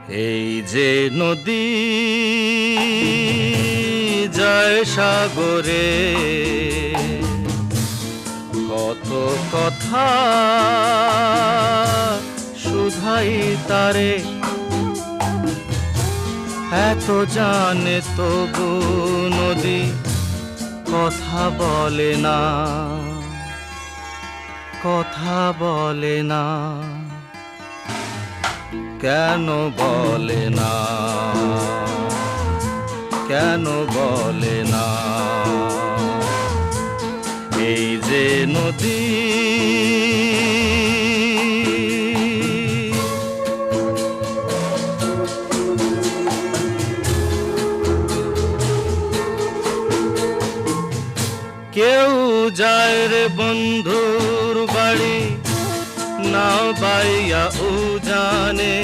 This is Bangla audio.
এই যে নদী যায় সাগরে, কত কথা শুধাই তারে, এত জানে তবু নদী কথা বলে না, কথা বলে না। কেন বলে না, কেন বলে না? এই যে নদী কেউ যায় রে বন্ধুর বাড়ি, নাও বাইয়া ও জানে